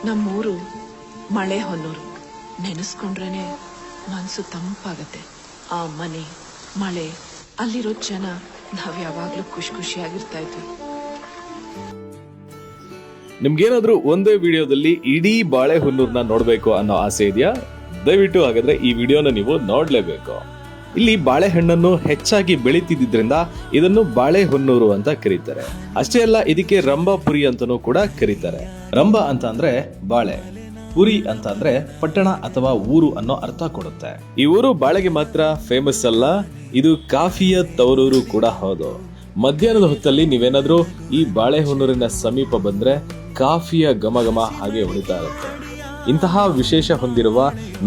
ನಮ್ಮೂರು ಮಳೆ ಹೊನ್ನೂರು. ನೆನೆಸ್ಕೊಂಡ್ರೇನೆ ಮನಸ್ಸು ತಂಪಾಗತ್ತೆ. ಆ ಮನೆ, ಮಳೆ, ಅಲ್ಲಿರೋ ಜನ, ನಾವ್ ಯಾವಾಗ್ಲೂ ಖುಷಿಯಾಗಿರ್ತಾ ಇದ್ವಿ. ನಿಮ್ಗೇನಾದ್ರೂ ಒಂದೇ ವಿಡಿಯೋದಲ್ಲಿ ಇಡೀ ಬಾಳೆಹೊನ್ನೂರ್ನ ನೋಡ್ಬೇಕು ಅನ್ನೋ ಆಸೆ ಇದೆಯಾ? ದಯವಿಟ್ಟು ಹಾಗಾದ್ರೆ ಈ ವಿಡಿಯೋನ ನೀವು ನೋಡ್ಲೇಬೇಕು. ಇಲ್ಲಿ ಬಾಳೆಹಣ್ಣನ್ನು ಹೆಚ್ಚಾಗಿ ಬೆಳೀತಿದ್ರಿಂದ ಇದನ್ನು ಬಾಳೆಹೊನ್ನೂರು ಅಂತ ಕರೀತಾರೆ. ಅಷ್ಟೇ ಅಲ್ಲ, ಇದಕ್ಕೆ ರಂಭಾಪುರಿ ಅಂತಾನೂ ಕೂಡ ಕರೀತಾರೆ. ರಂಭ ಅಂತ ಅಂದ್ರೆ ಬಾಳೆ, ಪುರಿ ಅಂತ ಅಂದ್ರೆ ಪಟ್ಟಣ ಅಥವಾ ಊರು ಅನ್ನೋ ಅರ್ಥ ಕೊಡುತ್ತೆ. ಈ ಊರು ಬಾಳೆಗೆ ಮಾತ್ರ ಫೇಮಸ್ ಅಲ್ಲ, ಇದು ಕಾಫಿಯ ತವರೂರು ಕೂಡ ಹೌದು. ಮಧ್ಯಾಹ್ನದ ಹೊತ್ತಲ್ಲಿ ನೀವೇನಾದ್ರೂ ಈ ಬಾಳೆಹೊನ್ನೂರಿನ ಸಮೀಪ ಬಂದ್ರೆ ಕಾಫಿಯ ಘಮ ಘಮ ಹಾಗೆ ಹೊಳಿತಾ ಇರುತ್ತೆ. ಇಂತಹ ವಿಶೇಷ ಹೊಂದಿರುವ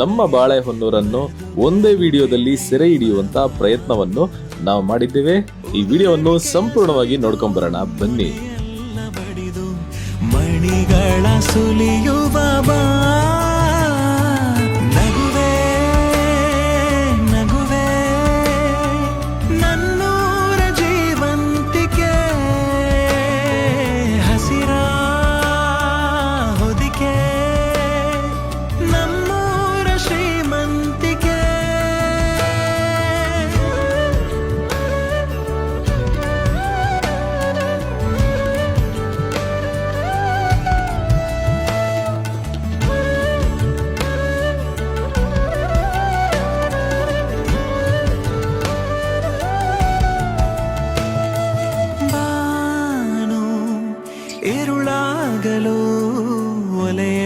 ನಮ್ಮ ಬಾಳೆಹೊನ್ನೂರನ್ನು ಒಂದೇ ವಿಡಿಯೋದಲ್ಲಿ ಸೆರೆ ಹಿಡಿಯುವಂತ ಪ್ರಯತ್ನವನ್ನು ನಾವು ಮಾಡಿದ್ದೇವೆ. ಈ ವಿಡಿಯೋವನ್ನು ಸಂಪೂರ್ಣವಾಗಿ ನೋಡ್ಕೊಂಬರೋಣ ಬನ್ನಿ. ಮಣಿಗಳ ಸುಲಿಯುವ ನಗುವೆ ನಗುವೆ ನನ್ನೂರ ಜೀವಂತಿಕೆ, ಹಸಿರ ಹೊದಿಕೆ ನಮ್ಮೂರ ಶ್ರೀಮಂತಿಕೆ. ಇರುಳಾಗಲು ಒಲೆಯ